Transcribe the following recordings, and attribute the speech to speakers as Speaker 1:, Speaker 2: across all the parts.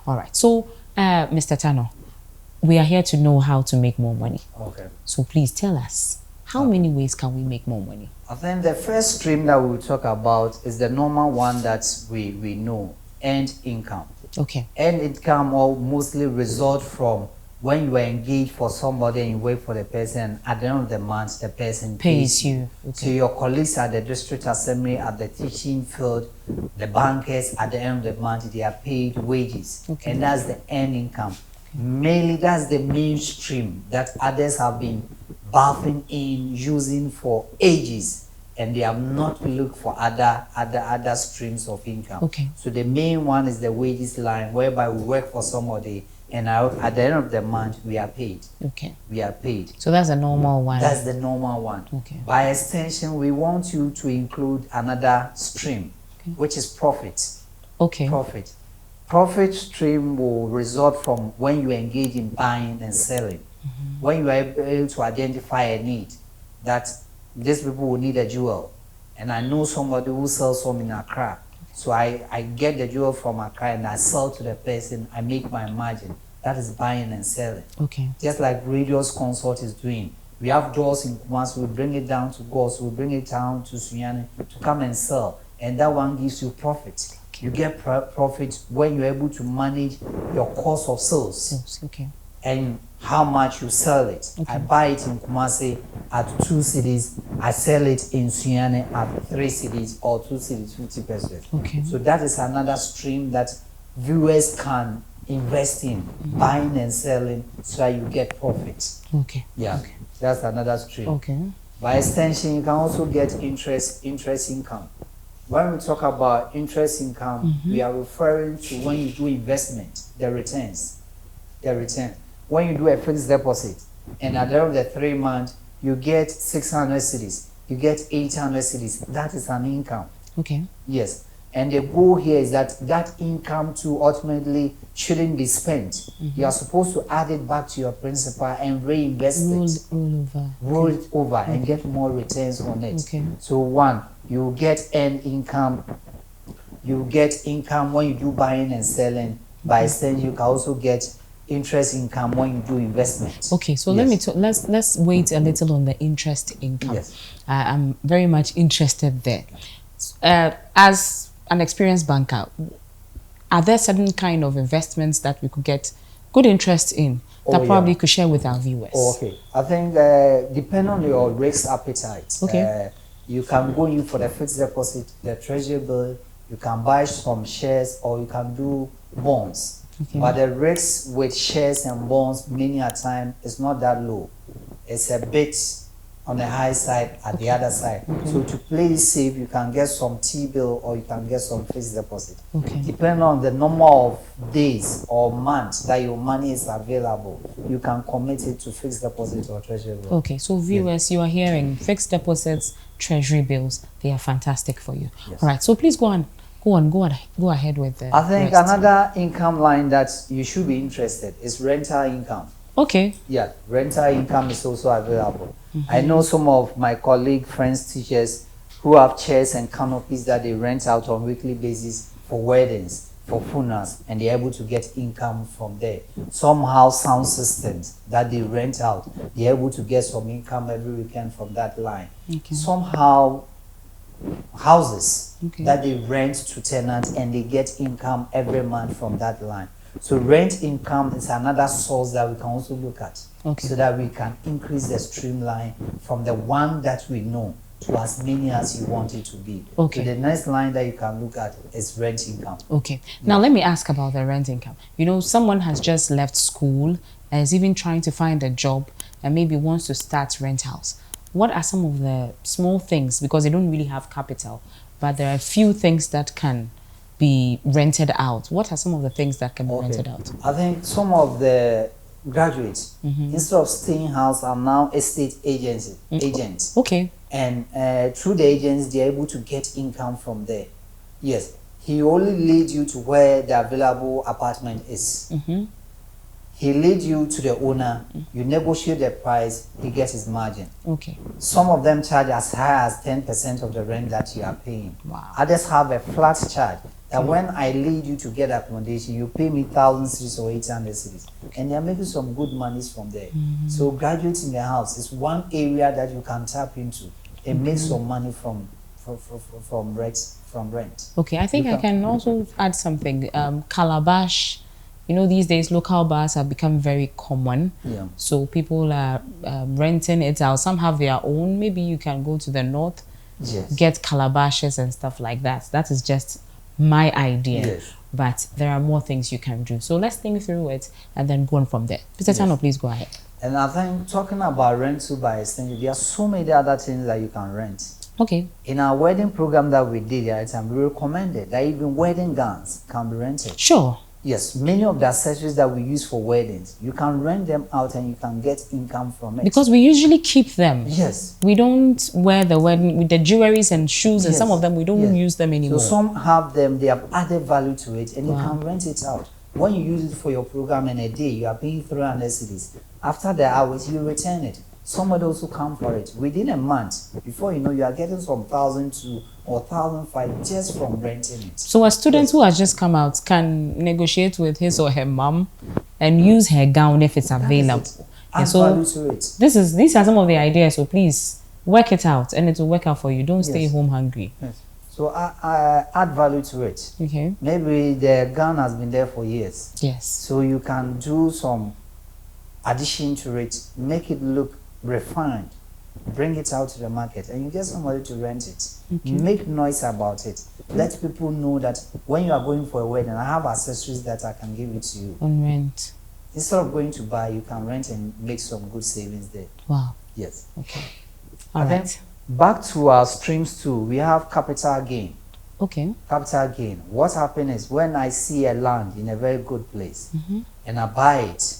Speaker 1: All right. So, Mr. Tano, we are here to know how to make more money.
Speaker 2: Okay.
Speaker 1: So please tell us, how many ways can we make more money?
Speaker 2: I think the first stream that we will talk about is the normal one that we know, earned income.
Speaker 1: Okay.
Speaker 2: Earned income will mostly result from when you are engaged for somebody and you wait for the person, at the end of the month, the person pays you.
Speaker 1: Okay.
Speaker 2: So your colleagues at the district assembly, at the teaching field, the bankers, at the end of the month, they are paid wages.
Speaker 1: Okay.
Speaker 2: And that's the earned income. Mainly, that's the mainstream that others have been bathing in, using for ages, and they have not looked for other streams of income.
Speaker 1: Okay.
Speaker 2: So the main one is the wages line, whereby we work for somebody, and at the end of the month we are paid.
Speaker 1: Okay.
Speaker 2: We are paid.
Speaker 1: So that's a normal one.
Speaker 2: That's the normal one.
Speaker 1: Okay.
Speaker 2: By extension, we want you to include another stream,
Speaker 1: Okay.
Speaker 2: which is profit.
Speaker 1: Okay.
Speaker 2: Profit. Profit stream will result from when you engage in buying and selling. When you are able to identify a need, that these people will need a jewel, and I know somebody who sells some in Accra, so I get the jewel from Accra and I sell to the person, I make my margin. That is buying and selling.
Speaker 1: Okay.
Speaker 2: Just like Radios Consult is doing. We have doors in Kumasi, we bring it down to Gos, we bring it down to Sunyani to come and sell, and that one gives you profit. You get profit when you're able to manage your cost of sales.
Speaker 1: Okay.
Speaker 2: And how much you sell it.
Speaker 1: Okay.
Speaker 2: I buy it in Kumasi at 2 cities, I sell it in Sunyani at 3 cities or 2 cities 50%.
Speaker 1: Okay.
Speaker 2: So that is another stream that viewers can invest in, buying and selling, so that you get profit.
Speaker 1: Okay.
Speaker 2: Yeah, that's another stream.
Speaker 1: Okay.
Speaker 2: By extension, you can also get interest income. When we talk about interest income, we are referring to when you do investment, the returns. When you do a fixed deposit, and at the end of the 3 months, you get 600 cities, you get 800 cities. That is an income.
Speaker 1: Okay.
Speaker 2: Yes. And the goal here is that that income too ultimately shouldn't be spent. You are supposed to add it back to your principal and reinvest it. Roll it over and get more returns on it.
Speaker 1: Okay.
Speaker 2: So one, you get earned income. You get income when you do buying and selling. By extension, you can also get interest income when you do investment.
Speaker 1: Okay, so
Speaker 2: Yes.
Speaker 1: let's wait a little on the interest income.
Speaker 2: Yes.
Speaker 1: I'm very much interested there. As an experienced banker, are there certain kind of investments that we could get good interest in that probably could share with our viewers?
Speaker 2: Okay, I think depending on your risk appetite,
Speaker 1: Okay.
Speaker 2: you can go in for the fixed deposit, the treasury bill, you can buy some shares, or you can do bonds.
Speaker 1: Okay.
Speaker 2: But the risk with shares and bonds many a time is not that low. It's a bit on the high side at the other side. So to play it safe, you can get some T-bill or you can get some fixed deposit.
Speaker 1: Okay.
Speaker 2: Depending on the number of days or months that your money is available, you can commit it to fixed deposit or treasury bill.
Speaker 1: Okay, so viewers, you are hearing fixed deposits, treasury bills, they are fantastic for you.
Speaker 2: Yes.
Speaker 1: All right, so please go ahead with the
Speaker 2: I think
Speaker 1: rest.
Speaker 2: another income line that you should be interested is rental income.
Speaker 1: Okay.
Speaker 2: Yeah, rental income is also available. I know some of my colleague, friends, teachers who have chairs and canopies that they rent out on weekly basis for weddings, for funerals, and they're able to get income from there. Somehow sound systems that they rent out, they're able to get some income every weekend from that line.
Speaker 1: Okay.
Speaker 2: Somehow houses
Speaker 1: Okay.
Speaker 2: that they rent to tenants and they get income every month from that line. So rent income is another source that we can also look at,
Speaker 1: Okay.
Speaker 2: so that we can increase the streamline from the one that we know to as many as you want it to be.
Speaker 1: Okay.
Speaker 2: So the next line that you can look at is rent income.
Speaker 1: Okay. Now let me ask about the rent income. You know, someone has just left school and is even trying to find a job and maybe wants to start rent house. What are some of the small things, because they don't really have capital, but there are a few things that can be rented out? What are some of the things that can be rented out?
Speaker 2: I think some of the graduates, instead of staying house, are now estate agents.
Speaker 1: Okay.
Speaker 2: And through the agents, they're able to get income from there. Yes, he only leads you to where the available apartment is. He lead you to the owner, you negotiate the price, he gets his margin.
Speaker 1: Okay.
Speaker 2: Some of them charge as high as 10% of the rent that you are paying.
Speaker 1: Wow.
Speaker 2: Others have a flat charge that when I lead you to get accommodation, you pay me 1,000 cedis or 800 cedis. And they're making some good monies from there. So graduates in the house is one area that you can tap into and make some money from rent.
Speaker 1: Okay, I think I can also add something. Calabash, you know, these days local bars have become very common.
Speaker 2: Yeah.
Speaker 1: So people are renting it out. Some have their own. Maybe you can go to the north,
Speaker 2: Yes.
Speaker 1: get calabashes and stuff like that. That is just my idea.
Speaker 2: Yes.
Speaker 1: But there are more things you can do. So let's think through it and then go on from there. Mr. Tano, please go ahead.
Speaker 2: And I think talking about rental by extension, there are so many other things that you can rent.
Speaker 1: Okay.
Speaker 2: In our wedding program that we did at the time, we recommended that even wedding gowns can be rented.
Speaker 1: Sure.
Speaker 2: Yes, many of the accessories that we use for weddings, you can rent them out and you can get income from it.
Speaker 1: Because we usually keep them.
Speaker 2: Yes.
Speaker 1: We don't wear the wedding with the jewelries and shoes, and some of them we don't use them anymore.
Speaker 2: So some have them, they have added value to it, and you can rent it out. When you use it for your program in a day, you are paying 300 cedis. After the hours, you return it. Somebody also come for it. Within a month, before you know, you are getting some 1,002 or 1,005 just from renting it.
Speaker 1: So a student who has just come out can negotiate with his or her mom and use her gown if it's available.
Speaker 2: Add
Speaker 1: so
Speaker 2: value to it.
Speaker 1: these are some of the ideas. So please work it out, and it will work out for you. Don't stay home hungry.
Speaker 2: Yes. So I add value to it.
Speaker 1: Okay.
Speaker 2: Maybe the gown has been there for years.
Speaker 1: Yes.
Speaker 2: So you can do some addition to it, make it look refined, bring it out to the market, and you get somebody to rent it.
Speaker 1: Okay.
Speaker 2: Make noise about it. Let people know that when you are going for a wedding, I have accessories that I can give it to you.
Speaker 1: On rent.
Speaker 2: Instead of going to buy, you can rent and make some good savings there.
Speaker 1: Wow.
Speaker 2: Yes.
Speaker 1: Okay.
Speaker 2: I
Speaker 1: All
Speaker 2: think
Speaker 1: right.
Speaker 2: back to our streams too, we have capital gain.
Speaker 1: Okay.
Speaker 2: Capital gain. What happens is when I see a land in a very good place and I buy it,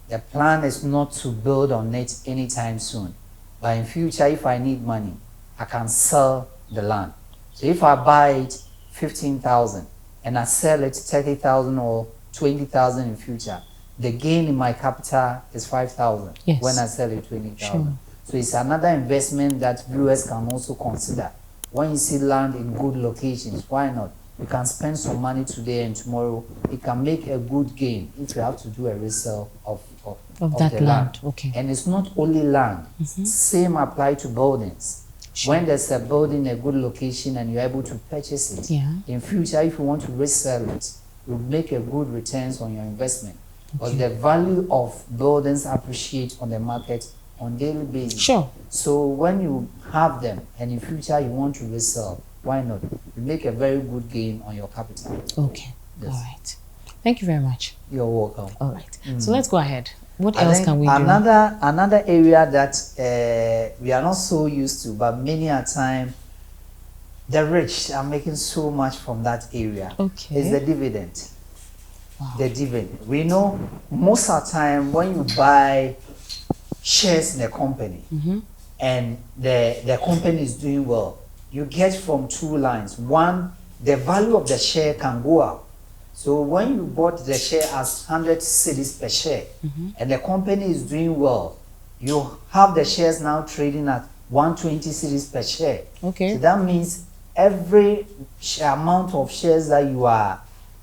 Speaker 2: the plan is not to build on it anytime soon. But in future, if I need money, I can sell the land. So if I buy it 15,000 and I sell it 30,000 or 20,000 in future, the gain in my capital is 5,000 when I sell it 20,000.
Speaker 1: Sure.
Speaker 2: So it's another investment that viewers can also consider. When you see land in good locations, why not? You can spend some money today and tomorrow it can make a good gain if you have to do a resale of
Speaker 1: that
Speaker 2: the
Speaker 1: land. Okay.
Speaker 2: And it's not only land. Same apply to buildings.
Speaker 1: Sure.
Speaker 2: When there's a building, a good location, and you're able to purchase it, in future, if you want to resell it, you make a good returns on your investment. Because the value of buildings appreciate on the market on daily basis.
Speaker 1: Sure.
Speaker 2: So when you have them and in future you want to resell, why not? You make a very good gain on your capital.
Speaker 1: Okay.
Speaker 2: Yes.
Speaker 1: All right. Thank you very much.
Speaker 2: You're welcome.
Speaker 1: All right. So let's go ahead. What
Speaker 2: I
Speaker 1: else
Speaker 2: think
Speaker 1: can we do?
Speaker 2: another area that we are not so used to, but many a time the rich are making so much from that area.
Speaker 1: Okay.
Speaker 2: Is the dividend.
Speaker 1: Wow.
Speaker 2: The dividend. We know most of the time when you buy shares in a company and the company is doing well, you get from two lines. One, the value of the share can go up. So when you bought the share as 100 cedis per share and the company is doing well, you have the shares now trading at 120 cedis per share.
Speaker 1: Okay.
Speaker 2: So that means every amount of shares that you are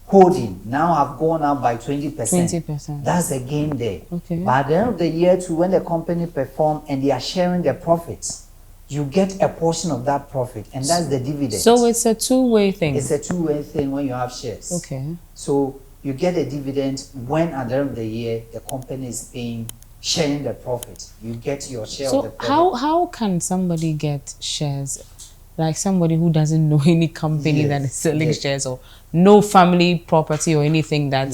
Speaker 2: holding now have gone up by 20%.
Speaker 1: 20%.
Speaker 2: That's a gain there.
Speaker 1: Okay.
Speaker 2: But at the end of the year too, when the company perform and they are sharing the profits, you get a portion of that profit, and that's the dividend.
Speaker 1: So it's a two-way thing.
Speaker 2: It's a two-way thing when you have shares.
Speaker 1: Okay.
Speaker 2: So you get a dividend when at the end of the year the company is sharing the profit. You get your share of the
Speaker 1: So
Speaker 2: profit.
Speaker 1: how can somebody get shares? Like somebody who doesn't know any company that is selling shares, or no family property or anything that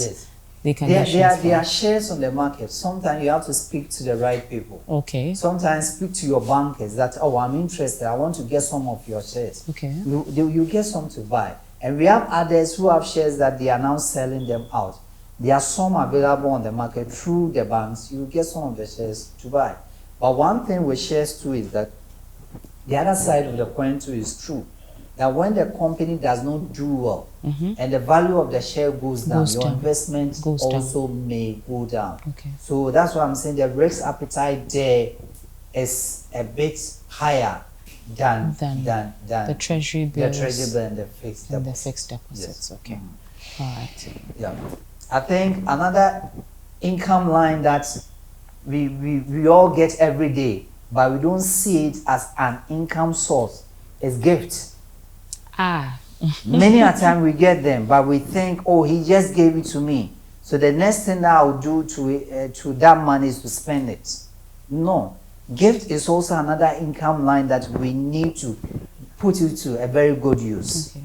Speaker 1: they can get shares
Speaker 2: there are shares on the market. Sometimes you have to speak to the right people.
Speaker 1: Okay.
Speaker 2: Sometimes speak to your bankers that, oh, I'm interested, I want to get some of your shares.
Speaker 1: Okay.
Speaker 2: You get some to buy. And we have others who have shares that they are now selling them out. There are some available on the market through the banks. You get some of the shares to buy. But one thing with shares too is that the other side of the coin too is true. that when the company does not do well and the value of the share goes down, your investment also may go down.
Speaker 1: Okay.
Speaker 2: So that's why I'm saying the risk appetite there is a bit higher than
Speaker 1: the treasury bills,
Speaker 2: and the fixed deposits.
Speaker 1: Yes. Okay. All right.
Speaker 2: Yeah. I think another income line that we all get every day, but we don't see it as an income source, is gifts. Many a time we get them, but we think, oh, he just gave it to me, so the next thing I'll do to that money is to spend it. No, gift is also another income line that we need to put it to a very good use.
Speaker 1: Okay.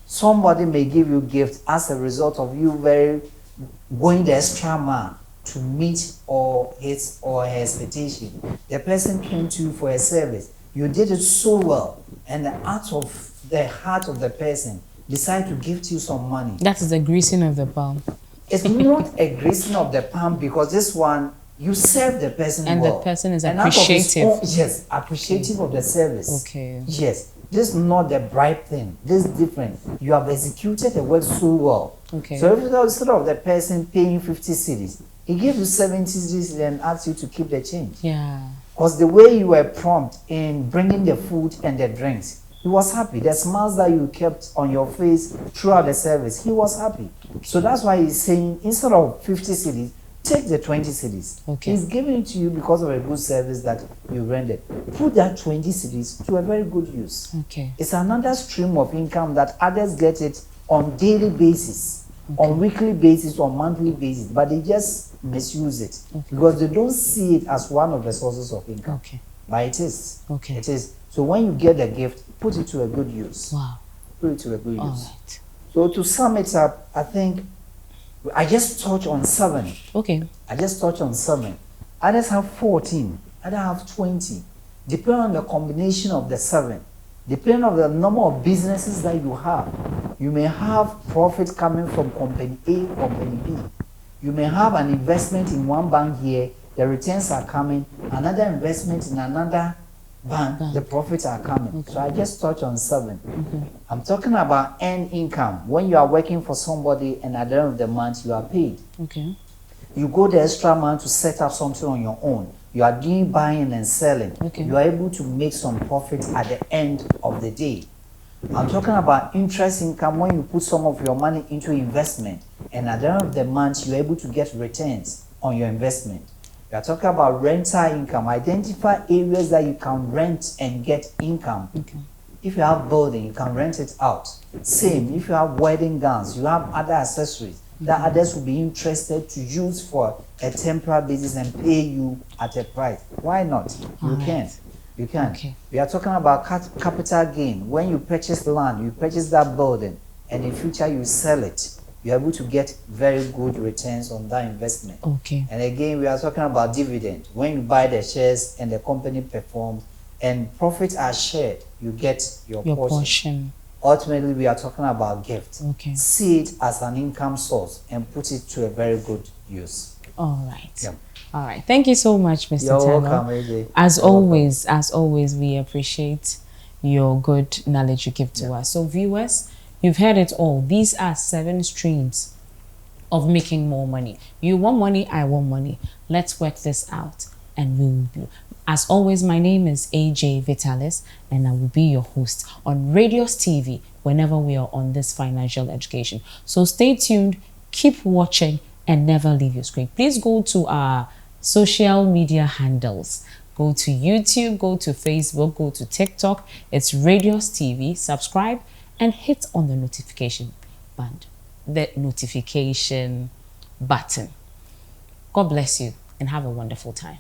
Speaker 2: Somebody may give you gift as a result of you going the extra mile to meet his or her expectation. The person came to you for a service, you did it so well, and out of the heart of the person decide to gift you some money.
Speaker 1: That is the greasing of the palm.
Speaker 2: It's not a greasing of the palm, because this one, you serve the person
Speaker 1: and
Speaker 2: well.
Speaker 1: The person is appreciative.
Speaker 2: Yes, appreciative of the service.
Speaker 1: Okay.
Speaker 2: Yes, this is not the bribe thing. This is different. You have executed the work so well.
Speaker 1: Okay.
Speaker 2: So if instead of the person paying 50 cedis, he gives you 70 cedis and asks you to keep the change.
Speaker 1: Yeah.
Speaker 2: Because the way you were prompt in bringing the food and the drinks, he was happy. The smiles that you kept on your face throughout the service, he was happy. So that's why he's saying, instead of 50 cedis, take the 20 cedis.
Speaker 1: Okay.
Speaker 2: He's giving it to you because of a good service that you rendered. Put that 20 cedis to a very good use.
Speaker 1: Okay.
Speaker 2: It's another stream of income that others get it on daily basis, on weekly basis, on monthly basis, but they just misuse it because they don't see it as one of the sources of income.
Speaker 1: Okay.
Speaker 2: But it is.
Speaker 1: Okay.
Speaker 2: It is. So when you get the gift, put it to a good use.
Speaker 1: Wow.
Speaker 2: Put it to a good use.
Speaker 1: All right.
Speaker 2: So to sum it up, I think I just touched on 7.
Speaker 1: Okay.
Speaker 2: I just touched on 7. Others have 14. Others have 20. Depending on the combination of the 7, depending on the number of businesses that you have, you may have profit coming from company A, company B. You may have an investment in one bank here, the returns are coming. Another investment in another bank, the profits are coming. Okay. So I just touched on 7. I'm talking about earned income. When you are working for somebody and at the end of the month you are paid.
Speaker 1: Okay.
Speaker 2: You go the extra month to set up something on your own. You are doing buying and selling.
Speaker 1: Okay.
Speaker 2: You are able to make some profit at the end of the day. I'm talking about interest income when you put some of your money into investment and at the end of the month you're able to get returns on your investment. We are talking about rental income. Identify areas that you can rent and get income.
Speaker 1: Okay.
Speaker 2: If you have building, you can rent it out. Same, if you have wedding gowns, you have other accessories that others will be interested to use for a temporary basis and pay you at a price. Why not? You can. You can.
Speaker 1: Okay.
Speaker 2: We are talking about capital gain. When you purchase land, you purchase that building, and in future you sell it, you're able to get very good returns on that investment.
Speaker 1: Okay.
Speaker 2: And again, we are talking about dividend. When you buy the shares and the company performs and profits are shared, you get your portion. Ultimately, we are talking about gift.
Speaker 1: Okay.
Speaker 2: See it as an income source and put it to a very good use.
Speaker 1: All right.
Speaker 2: Yeah.
Speaker 1: All right. Thank you so much, Mr.
Speaker 2: You're
Speaker 1: Taylor.
Speaker 2: welcome, AJ.
Speaker 1: As always, we appreciate your good knowledge you give to us. So viewers, you've heard it all. These are 7 streams of making more money. You want money, I want money. Let's work this out and we will do. As always, my name is AJ Vitalis and I will be your host on Radios TV whenever we are on this financial education. So stay tuned, keep watching and never leave your screen. Please go to our social media handles. Go to YouTube, go to Facebook, go to TikTok. It's Radios TV. Subscribe and hit on the notification button. God bless you and have a wonderful time.